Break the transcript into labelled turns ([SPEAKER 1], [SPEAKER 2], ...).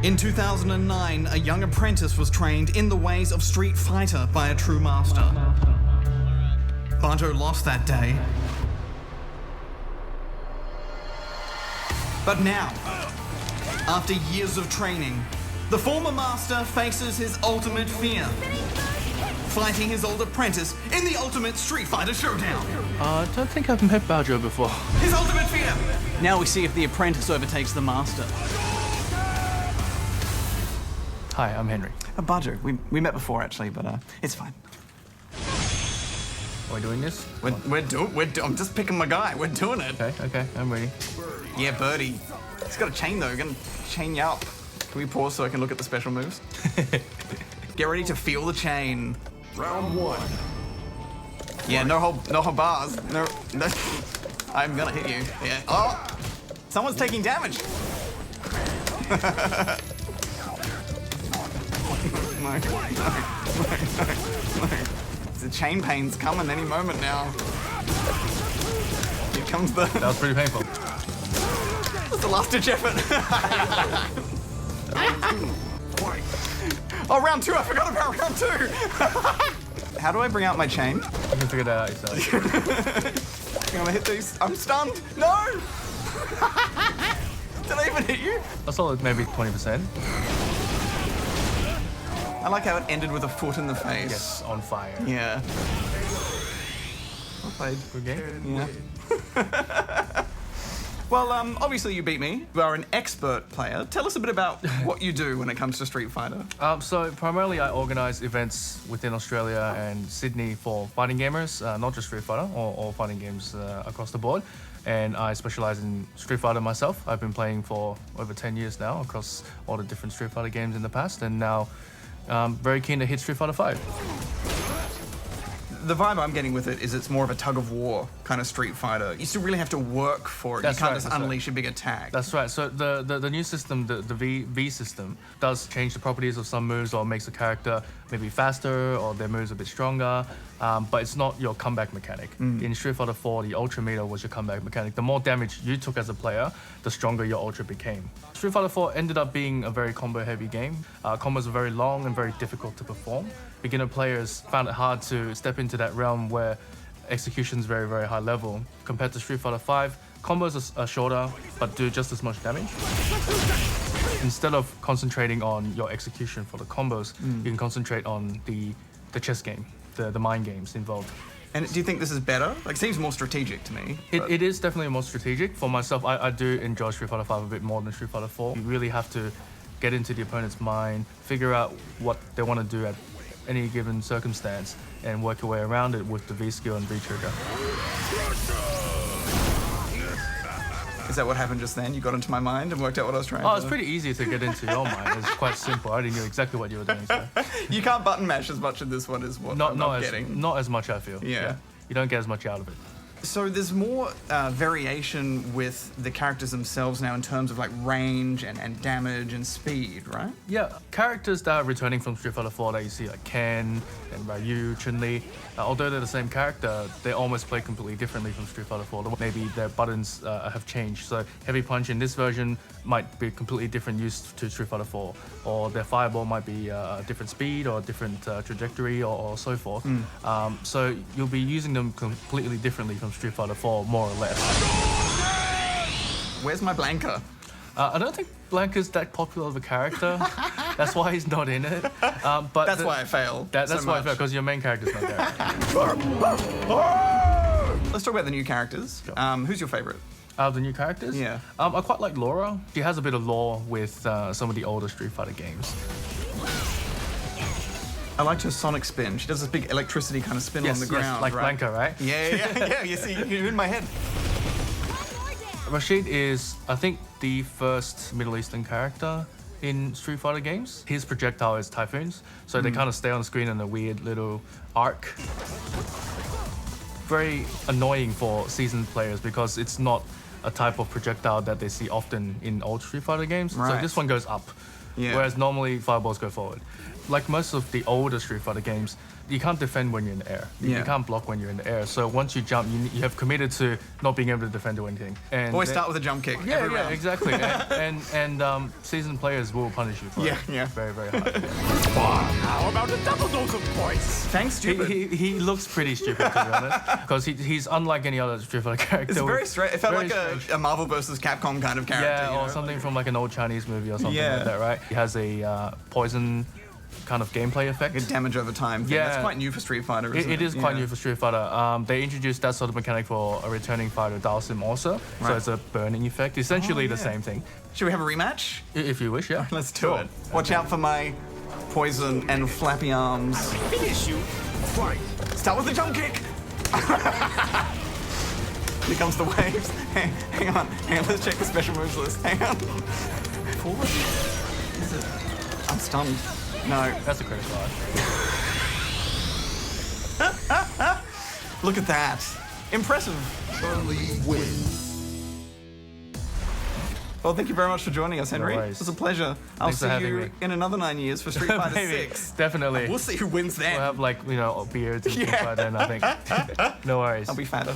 [SPEAKER 1] In 2009, a young apprentice was trained in the ways of Street Fighter by a true master. Bajo lost that day. But now, after years of training, the former master faces his ultimate fear. Fighting his old apprentice in the ultimate Street Fighter showdown.
[SPEAKER 2] I don't think I've met Bajo before.
[SPEAKER 1] His ultimate fear! Now we see if the apprentice overtakes the master.
[SPEAKER 2] Hi, I'm Henry.
[SPEAKER 1] Bajo, we met before actually, but it's fine.
[SPEAKER 2] Are we doing this?
[SPEAKER 1] I'm just picking my guy. We're doing it.
[SPEAKER 2] Okay, I'm ready.
[SPEAKER 1] Yeah, birdie. It's got a chain though. We're gonna chain you up. Can we pause so I can look at the special moves? Get ready to feel the chain.
[SPEAKER 3] Round one.
[SPEAKER 1] Yeah, no hold bars. No. I'm gonna hit you. Yeah. Oh, someone's taking damage. No. The chain pain's coming any moment now. Here comes the.
[SPEAKER 2] That was pretty painful.
[SPEAKER 1] That's the last ditch effort. Oh, round two. I forgot about round two. How do I bring out my chain?
[SPEAKER 2] You can figure that out yourself.
[SPEAKER 1] I'm gonna hit these. I'm stunned. No! Did I even hit you?
[SPEAKER 2] I saw it maybe 20%.
[SPEAKER 1] I like how it ended with a foot in the face.
[SPEAKER 2] Yes, on fire.
[SPEAKER 1] Yeah. Well played.
[SPEAKER 2] Good game?
[SPEAKER 1] Yeah. Well, obviously you beat me. You are an expert player. Tell us a bit about what you do when it comes to Street Fighter.
[SPEAKER 2] So primarily I organise events within Australia and Sydney for fighting gamers, not just Street Fighter, all fighting games across the board. And I specialise in Street Fighter myself. I've been playing for over 10 years now across all the different Street Fighter games in the past, and now very keen to hit Street Fighter 5.
[SPEAKER 1] The vibe I'm getting with it is it's more of a tug of war kind of Street Fighter. You still really have to work for it.
[SPEAKER 2] That's
[SPEAKER 1] you can't
[SPEAKER 2] right,
[SPEAKER 1] just unleash a big attack.
[SPEAKER 2] That's right. So the new system, the V system, does change the properties of some moves or makes a character maybe faster or their moves a bit stronger, but it's not your comeback mechanic. In Street Fighter 4, the Ultra meter was your comeback mechanic. The more damage you took as a player, the stronger your Ultra became. Street Fighter 4 ended up being a very combo-heavy game. Combos are very long and very difficult to perform. Beginner players found it hard to step into that realm where execution is very, very high level. Compared to Street Fighter 5, combos are shorter but do just as much damage. Instead of concentrating on your execution for the combos, you can concentrate on the chess game, the mind games involved.
[SPEAKER 1] And do you think this is better? Like, it seems more strategic to me.
[SPEAKER 2] It is definitely more strategic. For myself, I do enjoy Street Fighter 5 a bit more than Street Fighter 4. You really have to get into the opponent's mind, figure out what they want to do at any given circumstance, and work your way around it with the V skill and V trigger.
[SPEAKER 1] Is that what happened just then? You got into my mind and worked out what I was trying to do?
[SPEAKER 2] Oh, it's pretty easy to get into your mind. It's quite simple. I already knew exactly what you were doing. So.
[SPEAKER 1] You can't button mash as much in this one as what I'm getting.
[SPEAKER 2] Not as much, I feel.
[SPEAKER 1] Yeah.
[SPEAKER 2] You don't get as much out of it.
[SPEAKER 1] So there's more variation with the characters themselves now in terms of like range and damage and speed, right?
[SPEAKER 2] Yeah, characters that are returning from Street Fighter 4 that you see like Ken and Ryu, Chun-Li, although they're the same character, they almost play completely differently from Street Fighter 4. Maybe their buttons have changed. So Heavy Punch in this version might be completely different use to Street Fighter 4, or their Fireball might be a different speed or a different trajectory or so forth. So you'll be using them completely differently from Street Fighter 4, more or less.
[SPEAKER 1] Where's my Blanca?
[SPEAKER 2] I don't think Blanca's that popular of a character. That's why he's not in it. But
[SPEAKER 1] that's why I failed.
[SPEAKER 2] That's why I failed, because your main character's not there.
[SPEAKER 1] Let's talk about the new characters.
[SPEAKER 2] Sure.
[SPEAKER 1] Who's your favorite?
[SPEAKER 2] The new characters?
[SPEAKER 1] Yeah.
[SPEAKER 2] I quite like Laura. She has a bit of lore with some of the older Street Fighter games.
[SPEAKER 1] I liked her sonic spin. She does this big electricity kind of spin on the ground,
[SPEAKER 2] like
[SPEAKER 1] right?
[SPEAKER 2] Blanca, right?
[SPEAKER 1] Yeah. You see, you're in my head.
[SPEAKER 2] Rashid is, I think, the first Middle Eastern character in Street Fighter games. His projectile is typhoons, so they kind of stay on the screen in a weird little arc. Very annoying for seasoned players because it's not a type of projectile that they see often in old Street Fighter games.
[SPEAKER 1] Right.
[SPEAKER 2] So this one goes up, whereas normally fireballs go forward. Like most of the older Street Fighter games, you can't defend when you're in the air.
[SPEAKER 1] Yeah.
[SPEAKER 2] You can't block when you're in the air. So once you jump, you have committed to not being able to defend or anything. And
[SPEAKER 1] Always start with a jump kick.
[SPEAKER 2] Yeah,
[SPEAKER 1] every
[SPEAKER 2] yeah,
[SPEAKER 1] round.
[SPEAKER 2] exactly. and seasoned players will punish you for
[SPEAKER 1] Yeah,
[SPEAKER 2] it.
[SPEAKER 1] yeah.
[SPEAKER 2] Very, very hard.
[SPEAKER 3] How about a double dose of points?
[SPEAKER 1] Thanks, stupid.
[SPEAKER 2] He looks pretty stupid, to be honest, because he's unlike any other Street Fighter character.
[SPEAKER 1] It's very straight. It felt
[SPEAKER 2] very
[SPEAKER 1] like
[SPEAKER 2] strange.
[SPEAKER 1] a Marvel versus Capcom kind of character.
[SPEAKER 2] Yeah,
[SPEAKER 1] you know?
[SPEAKER 2] or something from like an old Chinese movie or something
[SPEAKER 1] Yeah.
[SPEAKER 2] like that, right? He has a poison kind of gameplay effect.
[SPEAKER 1] Like a damage over time thing.
[SPEAKER 2] Yeah.
[SPEAKER 1] That's quite new for Street Fighter, isn't it?
[SPEAKER 2] It is quite
[SPEAKER 1] Yeah.
[SPEAKER 2] new for Street Fighter. They introduced that sort of mechanic for a returning fighter, Dalsim also.
[SPEAKER 1] Right.
[SPEAKER 2] So it's a burning effect. Essentially the
[SPEAKER 1] yeah.
[SPEAKER 2] same thing.
[SPEAKER 1] Should we have a rematch?
[SPEAKER 2] If you wish, yeah.
[SPEAKER 1] Let's do it. Watch out for my poison and flappy arms.
[SPEAKER 3] Finish you. Fight.
[SPEAKER 1] Start with the jump kick. Here comes the waves. Hang on. Let's check the special moves list. Hang on. Forward? Is it? I'm stunned. No.
[SPEAKER 2] That's a critical art.
[SPEAKER 1] Look at that. Impressive.
[SPEAKER 4] Charlie wins.
[SPEAKER 1] Well, thank you very much for joining us, Henry.
[SPEAKER 2] worries.
[SPEAKER 1] It was a pleasure. I'll
[SPEAKER 2] Thanks for
[SPEAKER 1] see
[SPEAKER 2] having
[SPEAKER 1] you
[SPEAKER 2] me.
[SPEAKER 1] in another 9 years for Street Fighter
[SPEAKER 2] Maybe.
[SPEAKER 1] 6.
[SPEAKER 2] Definitely.
[SPEAKER 1] We'll see who wins then.
[SPEAKER 2] We'll have like, beards and things
[SPEAKER 1] Yeah.
[SPEAKER 2] like that, I think. No worries.
[SPEAKER 1] I'll be fatter.